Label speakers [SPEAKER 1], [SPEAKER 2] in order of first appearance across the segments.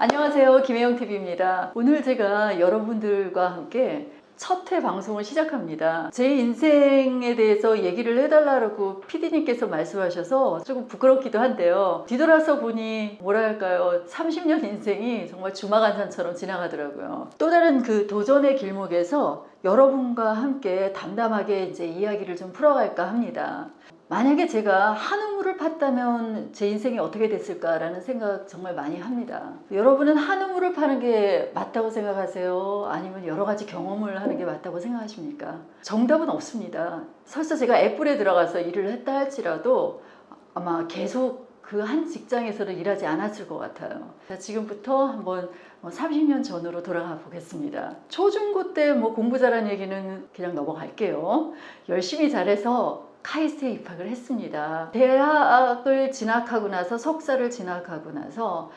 [SPEAKER 1] 안녕하세요. 김혜영TV입니다. 오늘 제가 여러분들과 함께 첫 회 방송을 시작합니다. 제 인생에 대해서 얘기를 해달라고 PD님께서 말씀하셔서 조금 부끄럽기도 한데요. 뒤돌아서 보니 뭐랄까요, 30년 인생이 정말 주마간산처럼 지나가더라고요. 또 다른 그 도전의 길목에서 여러분과 함께 담담하게 이제 이야기를 좀 풀어갈까 합니다. 만약에 제가 한우물을 팠다면 제 인생이 어떻게 됐을까라는 생각 정말 많이 합니다. 여러분은 한우물을 파는 게 맞다고 생각하세요? 아니면 여러 가지 경험을 하는 게 맞다고 생각하십니까? 정답은 없습니다. 설사 제가 애플에 들어가서 일을 했다 할지라도 아마 계속 그 한 직장에서는 일하지 않았을 것 같아요. 자, 지금부터 한번 30년 전으로 돌아가 보겠습니다. 초중고 때 공부 잘한 얘기는 그냥 넘어갈게요. 열심히 잘해서 카이스트에 입학을 했습니다. 대학을 진학하고 나서 석사를 진학하고 나서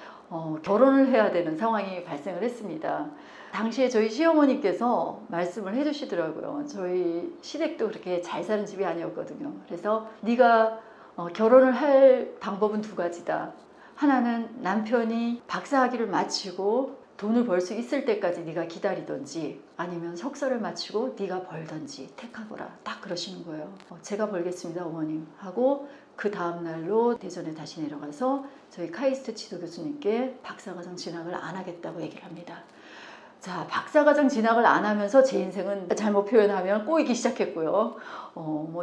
[SPEAKER 1] 결혼을 해야 되는 상황이 발생을 했습니다. 당시에 저희 시어머니께서 말씀을 해주시더라고요. 저희 시댁도 그렇게 잘 사는 집이 아니었거든요. 그래서 네가 결혼을 할 방법은 두 가지다. 하나는 남편이 박사학위를 마치고 돈을 벌 수 있을 때까지 네가 기다리던지 아니면 석사를 마치고 네가 벌던지 택하거라. 딱 그러시는 거예요. 제가 벌겠습니다 어머님 하고 그 다음날로 대전에 다시 내려가서 저희 카이스트 지도 교수님께 박사과정 진학을 안 하겠다고 얘기를 합니다. 자, 박사과정 진학을 안 하면서 제 인생은 잘못 표현하면 꼬이기 시작했고요.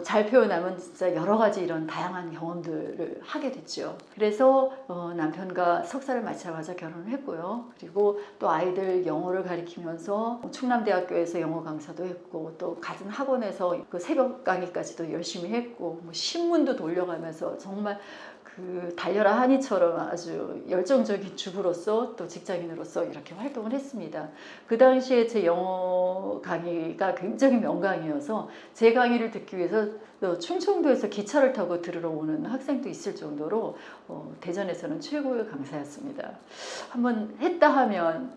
[SPEAKER 1] 잘 표현하면 진짜 여러 가지 이런 다양한 경험들을 하게 됐죠. 그래서 남편과 석사를 마치자마자 결혼을 했고요. 그리고 또 아이들 영어를 가리키면서 충남대학교에서 영어 강사도 했고 또 같은 학원에서 그 새벽 강의까지도 열심히 했고 신문도 돌려가면서 정말 그 달려라 하니처럼 아주 열정적인 주부로서 또 직장인으로서 이렇게 활동을 했습니다. 그 당시에 제 영어 강의가 굉장히 명강이어서 제 강의를 듣기 위해서 충청도에서 기차를 타고 들으러 오는 학생도 있을 정도로 대전에서는 최고의 강사였습니다. 한번 했다 하면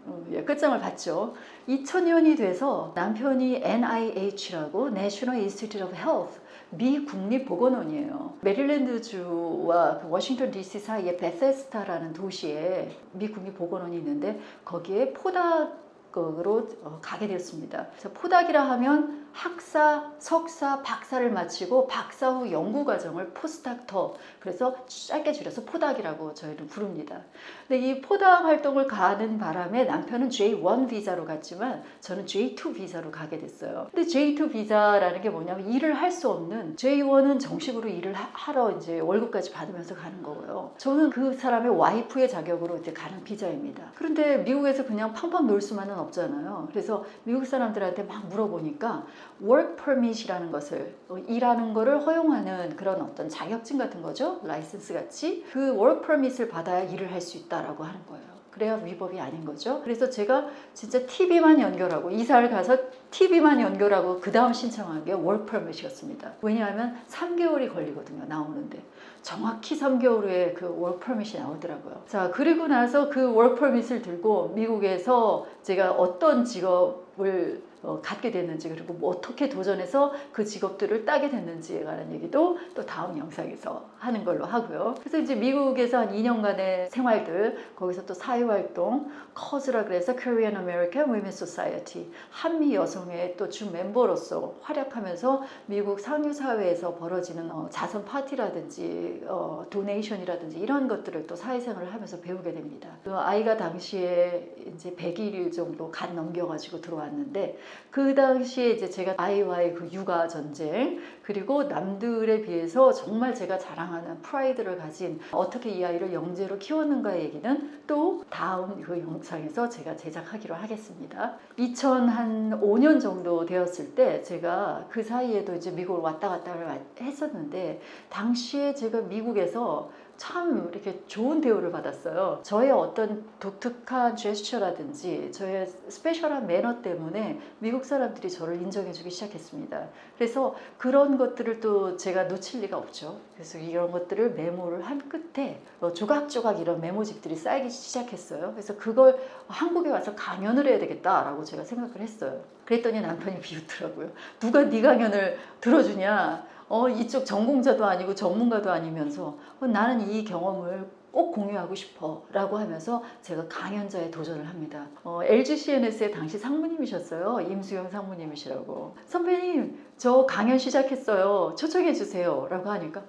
[SPEAKER 1] 끝장을 봤죠. 2000년이 돼서 남편이 NIH라고 National Institute of Health 미 국립보건원이에요. 메릴랜드주와 워싱턴 DC 사이에 베세스타라는 도시에 미 국립보건원이 있는데 거기에 포닥으로 가게 되었습니다. 포닥이라 하면 학사, 석사, 박사를 마치고 박사 후 연구과정을 포스닥터, 그래서 짧게 줄여서 포닥이라고 저희는 부릅니다. 근데 이 포닥 활동을 가는 바람에 남편은 J1 비자로 갔지만 저는 J2 비자로 가게 됐어요. 근데 J2 비자라는 게 뭐냐면 일을 할 수 없는, J1은 정식으로 일을 하러 이제 월급까지 받으면서 가는 거고요. 저는 그 사람의 와이프의 자격으로 이제 가는 비자입니다. 그런데 미국에서 그냥 팡팡 놀 수만은 없잖아요. 그래서 미국 사람들한테 막 물어보니까 work permit이라는 것을, 일하는 거를 허용하는 그런 어떤 자격증 같은 거죠. 라이센스 같이 그 work permit을 받아야 일을 할 수 있다라고 하는 거예요. 그래야 위법이 아닌 거죠. 그래서 제가 진짜 TV만 연결하고 이사를 가서 TV만 연결하고 그 다음 신청한 게 work permit이었습니다. 왜냐하면 3개월이 걸리거든요. 나오는데. 정확히 3개월 후에 그 work permit이 나오더라고요. 자, 그리고 나서 그 work permit을 들고 미국에서 제가 어떤 직업을 갖게 됐는지, 그리고 어떻게 도전해서 그 직업들을 따게 됐는지에 관한 얘기도 또 다음 영상에서 하는 걸로 하고요. 그래서 이제 미국에서 한 2년간의 생활들, 거기서 또 사회활동, 커즈라 그래서 Korean American Women's Society, 한미 여성의 또 주 멤버로서 활약하면서 미국 상류사회에서 벌어지는 자선 파티라든지 도네이션이라든지 이런 것들을 또 사회생활을 하면서 배우게 됩니다. 그 아이가 당시에 이제 100일 정도 간 넘겨가지고 들어왔는데 그 당시에 이제 제가 아이와의 그 육아 전쟁, 그리고 남들에 비해서 정말 제가 자랑하는 프라이드를 가진 어떻게 이 아이를 영재로 키웠는가의 얘기는 또 다음 그 영상에서 제가 제작하기로 하겠습니다. 2005년 정도 되었을 때 제가 그 사이에도 이제 미국을 왔다 갔다 했었는데 당시에 제가 미국에서 참 이렇게 좋은 대우를 받았어요. 저의 어떤 독특한 제스처라든지 저의 스페셜한 매너 때문에 미국 사람들이 저를 인정해주기 시작했습니다. 그래서 그런 것들을 또 제가 놓칠 리가 없죠. 그래서 이런 것들을 메모를 한 끝에 조각조각 이런 메모집들이 쌓이기 시작했어요. 그래서 그걸 한국에 와서 강연을 해야 되겠다라고 제가 생각을 했어요. 그랬더니 남편이 비웃더라고요. 누가 네 강연을 들어주냐? 이쪽 전공자도 아니고 전문가도 아니면서 나는 이 경험을 꼭 공유하고 싶어 라고 하면서 제가 강연자에 도전을 합니다. LGCNS의 당시 상무님이셨어요. 임수영 상무님이시라고. 선배님 저 강연 시작했어요. 초청해 주세요 라고 하니까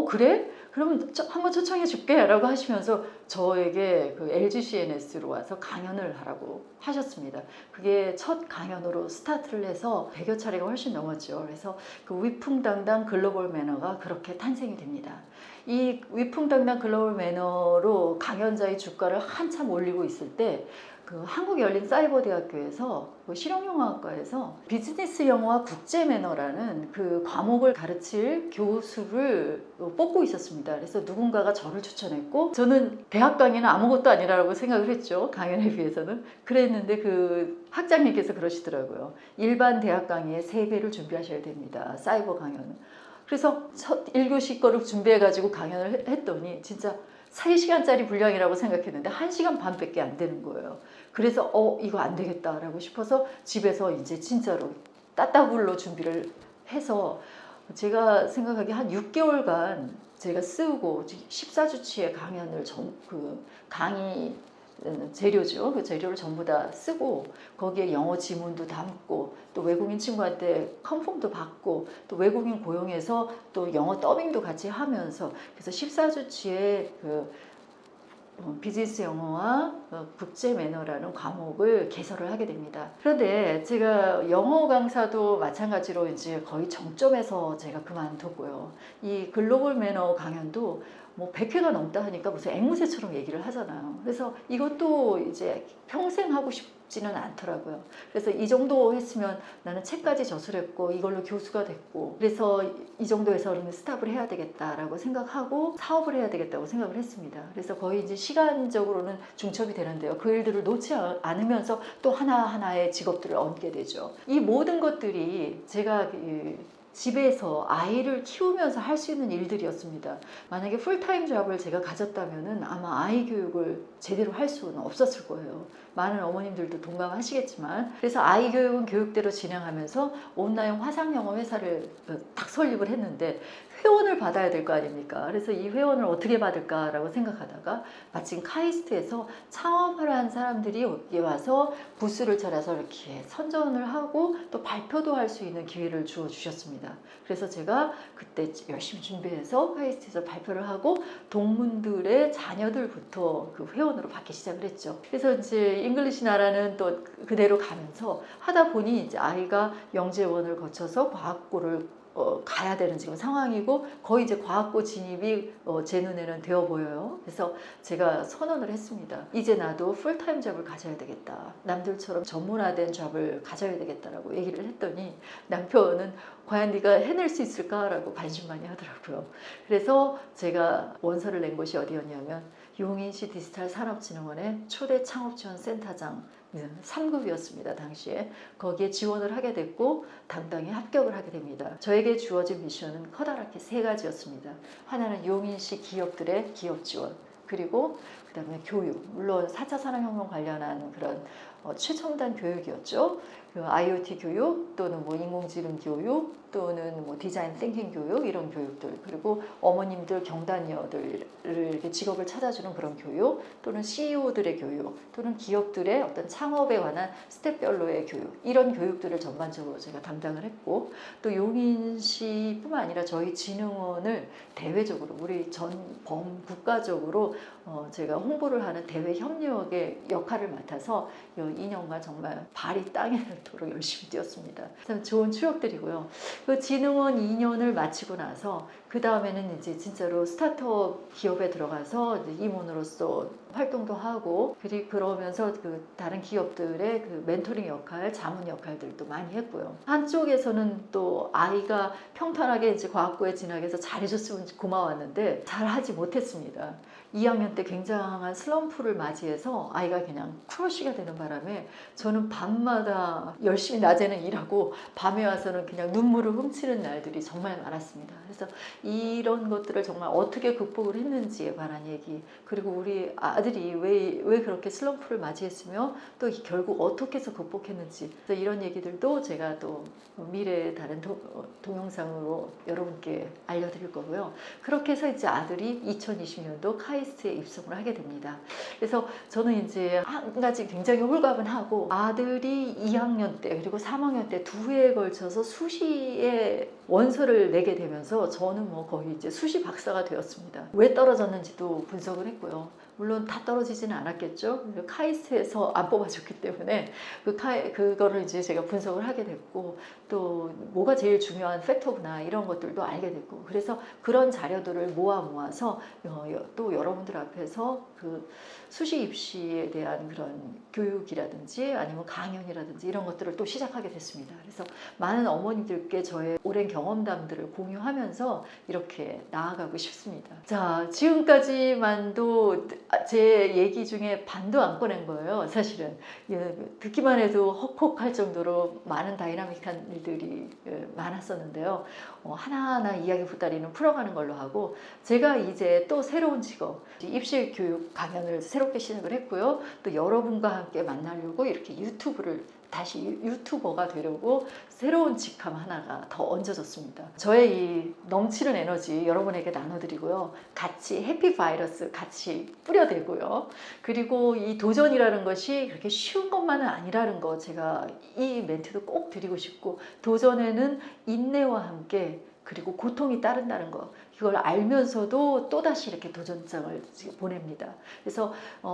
[SPEAKER 1] 그래? 그러면 한번 초청해 줄게 라고 하시면서 저에게 그 LGCNS로 와서 강연을 하라고 하셨습니다. 그게 첫 강연으로 스타트를 해서 100여 차례가 훨씬 넘었죠. 그래서 그 위풍당당 글로벌 매너가 그렇게 탄생이 됩니다. 이 위풍당당 글로벌 매너로 강연자의 주가를 한참 올리고 있을 때 그 한국열린사이버대학교에서 그 실용영어학과에서 비즈니스 영어와 국제 매너라는 그 과목을 가르칠 교수를 뽑고 있었습니다. 그래서 누군가가 저를 추천했고 저는 대학 강의는 아무것도 아니라고 생각을 했죠. 강연에 비해서는. 그랬는데 그 학장님께서 그러시더라고요. 일반 대학 강의의 3배를 준비하셔야 됩니다. 사이버 강연은. 그래서 첫 1교시 거를 준비해가지고 강연을 했더니 진짜 3시간짜리 분량이라고 생각했는데 1시간 반밖에 안 되는 거예요. 그래서 이거 안 되겠다라고 싶어서 집에서 이제 진짜로 따따블로 준비를 해서 제가 생각하기에 한 6개월간 제가 쓰고 14주치의 강연을 강의 재료죠. 그 재료를 전부 다 쓰고 거기에 영어 지문도 담고 또 외국인 친구한테 컨펌도 받고 또 외국인 고용해서 또 영어 더빙도 같이 하면서 그래서 14주치의 그 비즈니스 영어와 국제 매너라는 과목을 개설을 하게 됩니다. 그런데 제가 영어 강사도 마찬가지로 이제 거의 정점에서 제가 그만두고요. 이 글로벌 매너 강연도 뭐 100회가 넘다 하니까 무슨 앵무새처럼 얘기를 하잖아요. 그래서 이것도 이제 평생 하고 싶지는 않더라고요. 그래서 이 정도 했으면 나는 책까지 저술했고 이걸로 교수가 됐고 그래서 이 정도에서는 스탑을 해야 되겠다라고 생각하고 사업을 해야 되겠다고 생각을 했습니다. 그래서 거의 이제 시간적으로는 중첩이 되는데요. 그 일들을 놓지 않으면서 또 하나하나의 직업들을 얻게 되죠. 이 모든 것들이 제가 집에서 아이를 키우면서 할 수 있는 일들이었습니다. 만약에 풀타임 잡을 제가 가졌다면 아마 아이 교육을 제대로 할 수는 없었을 거예요. 많은 어머님들도 동감하시겠지만 그래서 아이 교육은 교육대로 진행하면서 온라인 화상영어 회사를 딱 설립을 했는데 회원을 받아야 될 거 아닙니까? 그래서 이 회원을 어떻게 받을까라고 생각하다가 마침 카이스트에서 창업을 한 사람들이 여기 와서 부스를 차려서 이렇게 선전을 하고 또 발표도 할 수 있는 기회를 주어 주셨습니다. 그래서 제가 그때 열심히 준비해서 카이스트에서 발표를 하고 동문들의 자녀들부터 그 회원으로 받기 시작을 했죠. 그래서 이제 잉글리시 나라는 또 그대로 가면서 하다 보니 이제 아이가 영재원을 거쳐서 과학고를 가야 되는 지금 상황이고 거의 이제 과학고 진입이 제 눈에는 되어 보여요. 그래서 제가 선언을 했습니다. 이제 나도 풀타임 잡을 가져야 되겠다. 남들처럼 전문화된 잡을 가져야 되겠다라고 얘기를 했더니 남편은 과연 네가 해낼 수 있을까라고 반신반의 하더라고요. 그래서 제가 원서를 낸 곳이 어디였냐면 용인시 디지털 산업진흥원의 초대 창업지원센터장 3급이었습니다. 당시에 거기에 지원을 하게 됐고 당당히 합격을 하게 됩니다. 저에게 주어진 미션은 커다랗게 3가지였습니다. 하나는 용인시 기업들의 기업 지원, 그리고 그 다음에 교육, 물론 4차 산업혁명 관련한 그런 최첨단 교육이었죠. 그 IoT 교육 또는 뭐 인공지능 교육 또는 뭐 디자인 띵킹 교육 이런 교육들, 그리고 어머님들 경단녀들을 이렇게 직업을 찾아주는 그런 교육, 또는 CEO들의 교육, 또는 기업들의 어떤 창업에 관한 스텝별로의 교육, 이런 교육들을 전반적으로 제가 담당을 했고 또 용인시뿐만 아니라 저희 진흥원을 대외적으로 우리 전 국가적으로 제가 홍보를 하는 대외 협력의 역할을 맡아서 2년간 정말 발이 땅에 닿도록 열심히 뛰었습니다. 참 좋은 추억들이고요. 그 진흥원 2년을 마치고 나서 그 다음에는 이제 진짜로 스타트업 기업에 들어가서 임원으로서 활동도 하고 그러면서 그 다른 기업들의 그 멘토링 역할, 자문 역할들도 많이 했고요. 한쪽에서는 또 아이가 평탄하게 이제 과학고에 진학해서 잘해줬으면 고마웠는데 잘하지 못했습니다. 2학년 때 굉장한 슬럼프를 맞이해서 아이가 그냥 크러쉬가 되는 바람에 저는 밤마다 열심히 낮에는 일하고 밤에 와서는 그냥 눈물을 훔치는 날들이 정말 많았습니다. 그래서 이런 것들을 정말 어떻게 극복을 했는지에 관한 얘기, 그리고 우리 아들이 왜 그렇게 슬럼프를 맞이했으며 또 결국 어떻게 해서 극복했는지, 이런 얘기들도 제가 또 미래의 다른 동영상으로 여러분께 알려드릴 거고요. 그렇게 해서 이제 아들이 2020년도 카이스트에 입성을 하게 됩니다. 그래서 저는 이제 한 가지 굉장히 홀가분 하고, 아들이 2학년 때 그리고 3학년 때 두 해에 걸쳐서 수시에 원서를 내게 되면서 저는 뭐 거의 이제 수시 박사가 되었습니다. 왜 떨어졌는지도 분석을 했고요. 물론 다 떨어지지는 않았겠죠. 카이스트에서 안 뽑아줬기 때문에 그거를 이제 제가 분석을 하게 됐고, 또 뭐가 제일 중요한 팩터구나 이런 것들도 알게 됐고, 그래서 그런 자료들을 모아서 또 여러분들 앞에서 그 수시 입시에 대한 그런 교육이라든지 아니면 강연이라든지 이런 것들을 또 시작하게 됐습니다. 그래서 많은 어머니들께 저의 오랜 경험담들을 공유하면서 이렇게 나아가고 싶습니다. 자, 지금까지만도 제 얘기 중에 반도 안 꺼낸 거예요. 사실은 듣기만 해도 헉헉할 정도로 많은 다이나믹한 일들이 많았었는데요. 하나하나 이야기 보따리는 풀어가는 걸로 하고, 제가 이제 또 새로운 직업, 입시 교육 강연을 새롭게 시작을 했고요. 또 여러분과 함께 만나려고 이렇게 다시 유튜버가 되려고 새로운 직함 하나가 더 얹어졌습니다. 저의 이 넘치는 에너지 여러분에게 나눠드리고요. 같이 해피 바이러스 같이 뿌려대고요. 그리고 이 도전이라는 것이 그렇게 쉬운 것만은 아니라는 거, 제가 이 멘트도 꼭 드리고 싶고, 도전에는 인내와 함께 그리고 고통이 따른다는 거, 이걸 알면서도 또다시 이렇게 도전장을 보냅니다. 그래서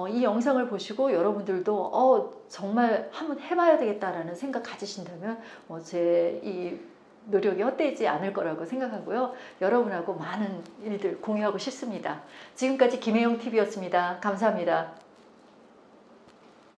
[SPEAKER 1] 이 영상을 보시고 여러분들도 정말 한번 해봐야 되겠다라는 생각 가지신다면 제 이 노력이 헛되지 않을 거라고 생각하고요. 여러분하고 많은 일들 공유하고 싶습니다. 지금까지 김혜영 TV였습니다. 감사합니다.